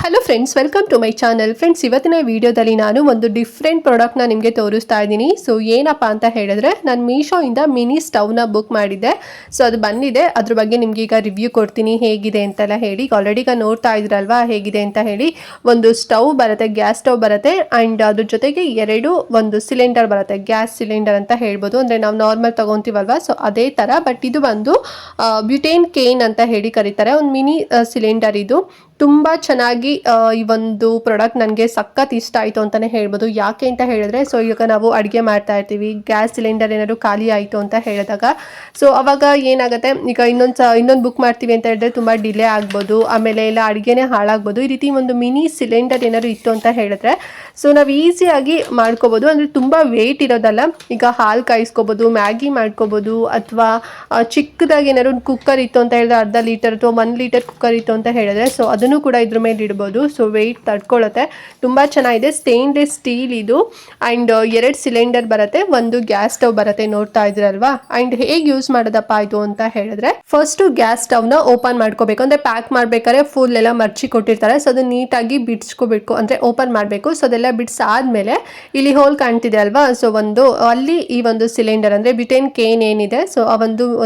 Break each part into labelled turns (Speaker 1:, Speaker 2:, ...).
Speaker 1: Hello friends, welcome to my channel. Friends, ಇವತ್ತಿನ ವಿಡಿಯೋದಲ್ಲಿ ನಾನು ಒಂದು ಡಿಫ್ರೆಂಟ್ ಪ್ರಾಡಕ್ಟ್ನ ನಿಮಗೆ ತೋರಿಸ್ತಾ ಇದ್ದೀನಿ. ಸೊ ಏನಪ್ಪ ಅಂತ ಹೇಳಿದ್ರೆ, ನಾನು ಮೀಶೋಯಿಂದ ಮಿನಿ ಸ್ಟವ್ನ ಬುಕ್ ಮಾಡಿದ್ದೆ. ಸೊ ಅದು ಬಂದಿದೆ. ಅದ್ರ ಬಗ್ಗೆ ನಿಮ್ಗೆ ಈಗ ರಿವ್ಯೂ ಕೊಡ್ತೀನಿ ಹೇಗಿದೆ ಅಂತೆಲ್ಲ ಹೇಳಿ. ಆಲ್ರೆಡಿ ಈಗ ನೋಡ್ತಾ ಇದ್ರಲ್ವಾ ಹೇಗಿದೆ ಅಂತ ಹೇಳಿ. ಒಂದು ಸ್ಟವ್ ಬರುತ್ತೆ, ಗ್ಯಾಸ್ ಸ್ಟವ್ ಬರುತ್ತೆ, ಆ್ಯಂಡ್ ಅದ್ರ ಜೊತೆಗೆ ಒಂದು ಸಿಲಿಂಡರ್ ಬರುತ್ತೆ, ಗ್ಯಾಸ್ ಸಿಲಿಂಡರ್ ಅಂತ ಹೇಳ್ಬೋದು. ಅಂದರೆ ನಾವು ನಾರ್ಮಲ್ ತಗೊತೀವಲ್ವಾ, ಸೊ ಅದೇ ಥರ. ಬಟ್ ಇದು ಒಂದು ಬ್ಯೂಟೇನ್ ಕೇನ್ ಅಂತ ಹೇಳಿ ಕರೀತಾರೆ. ಒಂದು ಮಿನಿ ಸಿಲಿಂಡರ್ ಇದು. ತುಂಬ ಚೆನ್ನಾಗಿ ಈ ಒಂದು ಪ್ರಾಡಕ್ಟ್ ನನಗೆ ಸಖತ್ ಇಷ್ಟ ಆಯಿತು ಅಂತಲೇ ಹೇಳ್ಬೋದು. ಯಾಕೆ ಅಂತ ಹೇಳಿದ್ರೆ, ಸೊ ಈಗ ನಾವು ಅಡುಗೆ ಮಾಡ್ತಾ ಇರ್ತೀವಿ, ಗ್ಯಾಸ್ ಸಿಲಿಂಡರ್ ಏನಾದ್ರು ಖಾಲಿ ಆಯಿತು ಅಂತ ಹೇಳಿದಾಗ, ಸೊ ಅವಾಗ ಏನಾಗುತ್ತೆ, ಈಗ ಇನ್ನೊಂದು ಬುಕ್ ಮಾಡ್ತೀವಿ ಅಂತ ಹೇಳಿದ್ರೆ ತುಂಬ ಡಿಲೇ ಆಗ್ಬೋದು, ಆಮೇಲೆ ಎಲ್ಲ ಅಡುಗೆನೇ ಹಾಳಾಗ್ಬೋದು. ಈ ರೀತಿ ಒಂದು ಮಿನಿ ಸಿಲಿಂಡರ್ ಏನಾದ್ರು ಇತ್ತು ಅಂತ ಹೇಳಿದ್ರೆ, ಸೊ ನಾವು ಈಸಿಯಾಗಿ ಮಾಡ್ಕೋಬೋದು. ಅಂದರೆ ತುಂಬ ವೆಯ್ಟ್ ಇರೋದಲ್ಲ. ಈಗ ಹಾಲು ಕಾಯಿಸ್ಕೋಬೋದು, ಮ್ಯಾಗಿ ಮಾಡ್ಕೋಬೋದು, ಅಥವಾ ಚಿಕ್ಕದಾಗಿ ಏನಾದ್ರು ಕುಕ್ಕರ್ ಇತ್ತು ಅಂತ ಹೇಳಿದ್ರೆ, ಅರ್ಧ ಲೀಟರ್ ಅಥವಾ 1 ಲೀಟರ್ ಕುಕ್ಕರ್ ಇತ್ತು ಅಂತ ಹೇಳಿದ್ರೆ, ಸೊ ಅದನ್ನು ಕೂಡ ಇದ್ರ ಮೇಲೆ ಇಡ್ಬೋದು. ಸೊ ವೆಯ್ಟ್ ತಡ್ಕೊಳ್ಳುತ್ತೆ. ತುಂಬ ಚೆನ್ನಾಗಿದೆ. ಸ್ಟೇನ್ಲೆಸ್ ಸ್ಟೀಲ್ ಇದು. ಆ್ಯಂಡ್ 2 ಸಿಲಿಂಡರ್ ಬರುತ್ತೆ, ಒಂದು ಗ್ಯಾಸ್ ಸ್ಟವ್ ಬರುತ್ತೆ, ನೋಡ್ತಾ ಇದ್ರಲ್ವಾ. ಆ್ಯಂಡ್ ಹೇಗೆ ಯೂಸ್ ಮಾಡೋದಪ್ಪ ಇದು ಅಂತ ಹೇಳಿದ್ರೆ, ಫಸ್ಟು ಗ್ಯಾಸ್ ಸ್ಟವ್ನ ಓಪನ್ ಮಾಡ್ಕೋಬೇಕು. ಅಂದರೆ ಪ್ಯಾಕ್ ಮಾಡ್ಬೇಕಾದ್ರೆ ಫುಲ್ ಎಲ್ಲ ಮರ್ಚಿ ಕೊಟ್ಟಿರ್ತಾರೆ. ಸೊ ಅದು ನೀಟಾಗಿ ಬಿಡಿಸ್ಕೋಬೇಕು, ಅಂದರೆ ಓಪನ್ ಮಾಡಬೇಕು. ಸೊ ಅದೆಲ್ಲ ಬಿಡಿಸಾದ್ಮೇಲೆ ಇಲ್ಲಿ ಹೋಲ್ ಕಾಣ್ತಿದೆ ಅಲ್ವಾ, ಸೊ ಅಲ್ಲಿ ಈ ಒಂದು ಸಿಲಿಂಡರ್ ಅಂದರೆ ಬ್ಯೂಟೇನ್ ಕೇನ್ ಏನಿದೆ, ಸೊ ಆ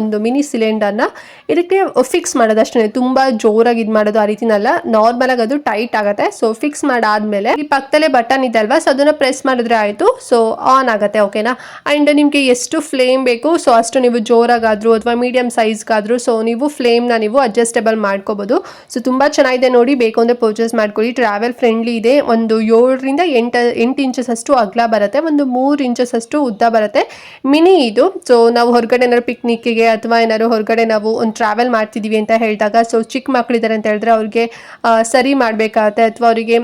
Speaker 1: ಒಂದು ಮಿನಿ ಸಿಲಿಂಡರ್ನ ಇದಕ್ಕೆ ಫಿಕ್ಸ್ ಮಾಡೋದು ಅಷ್ಟೇ. ತುಂಬ ಜೋರಾಗಿ ಇದು ಮಾಡೋದು ಆ ರೀತಿನಲ್ಲ, ನಾರ್ಮಲ್ ಆಗಿ ಅದು ಟೈಟ್ ಆಗುತ್ತೆ. ಸೊ ಫಿಕ್ಸ್ ಮಾಡಾದ್ಮೇಲೆ ಈ ಪಕ್ಕದಲ್ಲೇ ಬಟನ್ ಇದೆ ಅಲ್ವಾ, ಸೊ ಅದನ್ನ ಪ್ರೆಸ್ ಮಾಡಿದ್ರೆ ಆಯ್ತು. ಸೊ ಆನ್ ಆಗುತ್ತೆ, ಓಕೆನಾ. ಅಂಡ್ ನಿಮ್ಗೆ ಎಷ್ಟು ಫ್ಲೇಮ್ ಬೇಕು, ಸೊ ಅಷ್ಟು ನೀವು ಜೋರಾಗಾದ್ರೂ ಅಥವಾ ಮೀಡಿಯಂ ಸೈಜ್ಗಾದ್ರೂ ಸೊ ನೀವು ಫ್ಲೇಮ್ನ ನೀವು ಅಡ್ಜಸ್ಟೇಬಲ್ ಮಾಡ್ಕೋಬಹುದು. ಸೊ ತುಂಬಾ ಚೆನ್ನಾಗಿದೆ ನೋಡಿ. ಬೇಕು ಅಂದ್ರೆ ಪರ್ಚೇಸ್ ಮಾಡ್ಕೊಳ್ಳಿ. ಟ್ರಾವೆಲ್ ಫ್ರೆಂಡ್ಲಿ ಇದೆ. ಒಂದು 7 ರಿಂದ 8 ಇಂಚಸ್ ಅಷ್ಟು ಅಗಲ ಬರುತ್ತೆ, ಒಂದು 3 ಇಂಚಸ್ ಅಷ್ಟು ಉದ್ದ ಬರುತ್ತೆ. ಮಿನಿ ಇದು. ಸೊ ನಾವು ಹೊರಗಡೆ ಏನಾದ್ರು ಪಿಕ್ನಿಕ್ಗೆ ಅಥವಾ ಏನಾದ್ರು ಹೊರಗಡೆ ನಾವು ಒಂದು ಟ್ರಾವೆಲ್ ಮಾಡ್ತಿದೀವಿ ಅಂತ ಹೇಳಿದಾಗ, ಸೊ ಚಿಕ್ಕ ಮಕ್ಕಳಿದ್ದಾರೆ ಅಂತ ಹೇಳಿದ್ರೆ ಅವ್ರಿಗೆ ಸರಿ ಮಾಡಬೇಕಾಗತ್ತೆ, ಅಥವಾ ಅವರಿಗೆ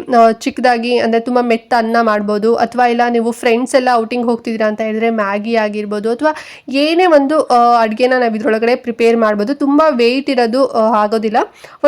Speaker 1: ಚಿಕ್ಕದಾಗಿ ಅಂದರೆ ತುಂಬ ಮೆತ್ತ ಅನ್ನ ಮಾಡ್ಬೋದು, ಅಥವಾ ಇಲ್ಲ ನೀವು ಫ್ರೆಂಡ್ಸ್ ಎಲ್ಲ ಔಟಿಂಗ್ ಹೋಗ್ತಿದ್ದೀರಾ ಅಂತ ಹೇಳಿದ್ರೆ ಮ್ಯಾಗಿ ಆಗಿರ್ಬೋದು, ಅಥವಾ ಏನೇ ಒಂದು ಅಡುಗೆನ ನಾವು ಇದ್ರೊಳಗಡೆ ಪ್ರಿಪೇರ್ ಮಾಡ್ಬೋದು. ತುಂಬ ವೆಯ್ಟ್ ಇರೋದು ಆಗೋದಿಲ್ಲ.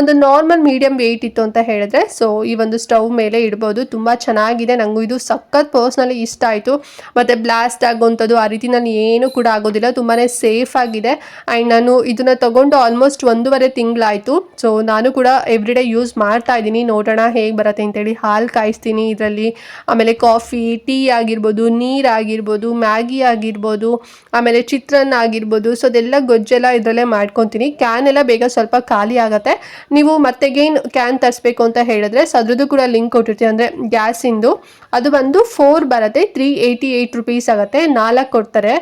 Speaker 1: ಒಂದು ನಾರ್ಮಲ್ ಮೀಡಿಯಂ ವೆಯ್ಟ್ ಇತ್ತು ಅಂತ ಹೇಳಿದ್ರೆ, ಸೊ ಈ ಒಂದು ಸ್ಟವ್ ಮೇಲೆ ಇಡ್ಬೋದು. ತುಂಬ ಚೆನ್ನಾಗಿದೆ. ನನಗೂ ಇದು ಸಖತ್ ಪರ್ಸ್ನಲಿ ಇಷ್ಟ ಆಯಿತು. ಮತ್ತು ಬ್ಲಾಸ್ಟ್ ಆಗುವಂಥದ್ದು ಆ ರೀತಿ ನಾನು ಏನೂ ಕೂಡ ಆಗೋದಿಲ್ಲ. ತುಂಬಾ ಸೇಫ್ ಆಗಿದೆ. ಆ್ಯಂಡ್ ನಾನು ಇದನ್ನು ತೊಗೊಂಡು ಆಲ್ಮೋಸ್ಟ್ 1.5 ತಿಂಗಳಾಯಿತು. ಸೊ ನಾನು ಕೂಡ ಎವ್ರಿಡೇ ಯೂಸ್ ಮಾಡ್ತಾ ಇದ್ದೀನಿ. ನೋಡೋಣ ಹೇಗೆ ಬರುತ್ತೆ ಅಂತೇಳಿ. ಹಾಲು ಕಾಯಿಸ್ತೀನಿ ಇದರಲ್ಲಿ, ಆಮೇಲೆ ಕಾಫಿ, ಟೀ ಆಗಿರ್ಬೋದು, ನೀರಾಗಿರ್ಬೋದು, ಮ್ಯಾಗಿ ಆಗಿರ್ಬೋದು, ಆಮೇಲೆ ಚಿತ್ರಾನ್ನ ಆಗಿರ್ಬೋದು. ಸೊ ಅದೆಲ್ಲ ಗೊಜ್ಜೆಲ್ಲ ಇದರಲ್ಲೇ ಮಾಡ್ಕೊತೀನಿ. ಕ್ಯಾನ್ ಎಲ್ಲ ಬೇಗ ಸ್ವಲ್ಪ ಖಾಲಿ ಆಗುತ್ತೆ. ನೀವು ಮತ್ತೆಗೇನು ಕ್ಯಾನ್ ತರಿಸ್ಬೇಕು ಅಂತ ಹೇಳಿದ್ರೆ, ಸೊ ಅದ್ರದ್ದು ಕೂಡ ಲಿಂಕ್ ಕೊಟ್ಟಿರ್ತೀನಿ. ಅಂದರೆ ಗ್ಯಾಸಿಂದು ಅದು ಬಂದು 4 ಬರುತ್ತೆ, 388 ರುಪೀಸ್ ಆಗುತ್ತೆ. 4 ಕೊಡ್ತಾರೆ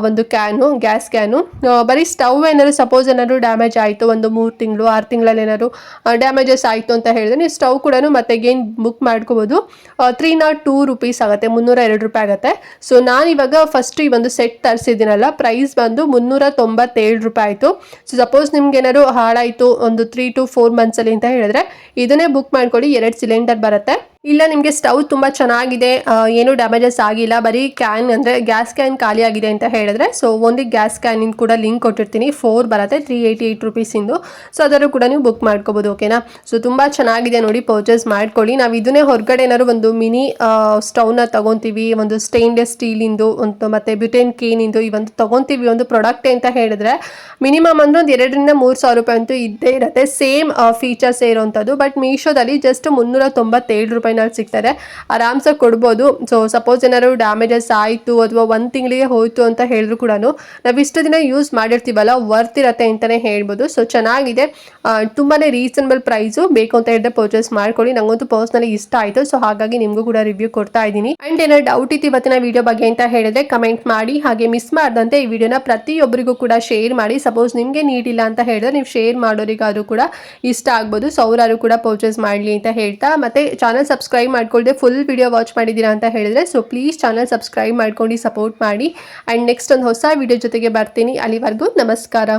Speaker 1: ಒಂದು ಕ್ಯಾನು, ಗ್ಯಾಸ್ ಕ್ಯಾನು. ಬರೀ ಸ್ಟವ್ ಏನಾದ್ರು ಸಪೋಸ್ ಏನಾದ್ರು ಡ್ಯಾಮೇಜ್ ಆಯಿತು, ಒಂದು 3 ತಿಂಗಳು 6 ತಿಂಗಳಲ್ಲಿ ಏನಾದ್ರು ಡ್ಯಾಮೇಜಸ್ ಆಯಿತು ಅಂತ ಹೇಳಿದ್ರೆ, ನೀವು ಸ್ಟವ್ ಕೂಡ ಮತ್ತೆ ಗೇನ್ ಬುಕ್ ಮಾಡ್ಕೋಬೋದು. 302 ರುಪೀಸ್ ಆಗುತ್ತೆ, 302 ರೂಪಾಯಿ ಆಗುತ್ತೆ. ಸೊ ನಾನಿವಾಗ ಫಸ್ಟ್ ಈ ಒಂದು ಸೆಟ್ ತರಿಸಿದ್ದೀನಲ್ಲ, ಪ್ರೈಸ್ ಬಂದು 397 ರೂಪಾಯಿ ಆಯಿತು. ಸೊ ಸಪೋಸ್ ನಿಮ್ಗೆ ಏನಾದ್ರು ಹಾಳಾಯಿತು ಒಂದು 3 to 4 ಮಂತ್ಸಲ್ಲಿ ಅಂತ ಹೇಳಿದ್ರೆ, ಇದನ್ನೇ ಬುಕ್ ಮಾಡ್ಕೊಳ್ಳಿ. 2 ಸಿಲಿಂಡರ್ ಬರುತ್ತೆ. ಇಲ್ಲ ನಿಮಗೆ ಸ್ಟವ್ ತುಂಬ ಚೆನ್ನಾಗಿದೆ, ಏನೂ ಡ್ಯಾಮೇಜಸ್ ಆಗಿಲ್ಲ, ಬರೀ ಕ್ಯಾನ್ ಅಂದರೆ ಗ್ಯಾಸ್ ಕ್ಯಾನ್ ಖಾಲಿ ಆಗಿದೆ ಅಂತ ಹೇಳಿದ್ರೆ, ಸೊ ಒಂದು ಗ್ಯಾಸ್ ಕ್ಯಾನಿಂದ ಕೂಡ ಲಿಂಕ್ ಕೊಟ್ಟಿರ್ತೀನಿ. 4 ಬರುತ್ತೆ, 388 ರುಪೀಸಿಂದು. ಸೊ ಅದನ್ನು ಕೂಡ ನೀವು ಬುಕ್ ಮಾಡ್ಕೋಬೋದು, ಓಕೆನಾ. ಸೊ ತುಂಬ ಚೆನ್ನಾಗಿದೆ ನೋಡಿ, ಪರ್ಚೇಸ್ ಮಾಡ್ಕೊಳ್ಳಿ. ನಾವು ಇದನ್ನೇ ಹೊರಗಡೆ ಏನಾದ್ರು ಒಂದು ಮಿನಿ ಸ್ಟವ್ನ ತೊಗೊತೀವಿ, ಒಂದು ಸ್ಟೇನ್ಲೆಸ್ ಸ್ಟೀಲಿಂದು ಒಂದು ಮತ್ತು ಬ್ಯೂಟೇನ್ ಕೇನಿಂದು ಈ ಒಂದು ತೊಗೊತೀವಿ ಒಂದು ಪ್ರಾಡಕ್ಟ್ ಅಂತ ಹೇಳಿದ್ರೆ, ಮಿನಿಮಮ್ ಅಂದ್ರೆ ಒಂದು 2 ರಿಂದ 3 ಸಾವಿರ ರೂಪಾಯಿ ಅಂತೂ ಇದ್ದೇ ಇರುತ್ತೆ. ಸೇಮ್ ಫೀಚರ್ಸ್ ಇರೋವಂಥದ್ದು. ಬಟ್ ಮೀಶೋದಲ್ಲಿ ಜಸ್ಟ್ 397 ರೂಪಾಯಿ ಸಿಗ್ತದೆ, ಆರಾಮ್ಸೆ ಕೊಡ್ಬೋದು. ಸೊ ಸಪೋಸ್ ಏನಾದ್ರು ಡ್ಯಾಮೇಜಸ್ ಆಯಿತು ಅಥವಾ 1 ತಿಂಗಳಿಗೆ ಹೋಯ್ತು ಅಂತ ಹೇಳಿದ್ರು ಕೂಡ ನಾವು ಇಷ್ಟು ದಿನ ಯೂಸ್ ಮಾಡಿರ್ತೀವಲ್ಲ, ವರ್ತ್ ಇರತ್ತೆ ಅಂತಲೇ ಹೇಳ್ಬೋದು. ಸೊ ಚೆನ್ನಾಗಿದೆ, ತುಂಬಾ ರೀಸನಬಲ್ ಪ್ರೈಸು. ಬೇಕು ಅಂತ ಹೇಳಿದ್ರೆ ಪರ್ಚೇಸ್ ಮಾಡ್ಕೊಳ್ಳಿ. ನಂಗಂತೂ ಪರ್ಸ್ನಲಿ ಇಷ್ಟ ಆಯಿತು. ಸೊ ಹಾಗಾಗಿ ನಿಮಗೂ ಕೂಡ ರಿವ್ಯೂ ಕೊಡ್ತಾ ಇದ್ದೀನಿ. ಆ್ಯಂಡ್ ಏನಾದ್ರು ಡೌಟ್ ಇತ್ತು ಇವತ್ತಿನ ವಿಡಿಯೋ ಬಗ್ಗೆ ಅಂತ ಹೇಳಿದ್ರೆ ಕಮೆಂಟ್ ಮಾಡಿ. ಹಾಗೆ ಮಿಸ್ ಮಾಡ್ದಂತೆ ಈ ವಿಡಿಯೋನ ಪ್ರತಿಯೊಬ್ಬರಿಗೂ ಕೂಡ ಶೇರ್ ಮಾಡಿ. ಸಪೋಸ್ ನಿಮಗೆ ನೀಡಿಲ್ಲ ಅಂತ ಹೇಳಿದ್ರೆ ನೀವು ಶೇರ್ ಮಾಡೋರಿಗಾದ್ರೂ ಕೂಡ ಇಷ್ಟ ಆಗ್ಬೋದು. ಸೊ ಅವರಾರು ಕೂಡ ಪರ್ಚೇಸ್ ಮಾಡಲಿ ಅಂತ ಹೇಳ್ತಾ, ಮತ್ತೆ ಚಾನಲ್ ಸಬ್ಸ್ಕ್ರೈಬ್ ಮಾಡ್ಕೊಳ್ಳದೆ ಫುಲ್ ವಿಡಿಯೋ ವಾಚ್ ಮಾಡಿದ್ದೀರಾ ಅಂತ ಹೇಳಿದ್ರೆ, ಸೊ ಪ್ಲೀಸ್ ಚಾನಲ್ ಸಬ್ಸ್ಕ್ರೈಬ್ ಮಾಡ್ಕೊಂಡು ಸಪೋರ್ಟ್ ಮಾಡಿ. ಆ್ಯಂಡ್ ನೆಕ್ಸ್ಟ್ ಒಂದು ಹೊಸ ವಿಡಿಯೋ ಜೊತೆಗೆ ಬರ್ತೀನಿ. ಅಲ್ಲಿವರೆಗೂ ನಮಸ್ಕಾರ.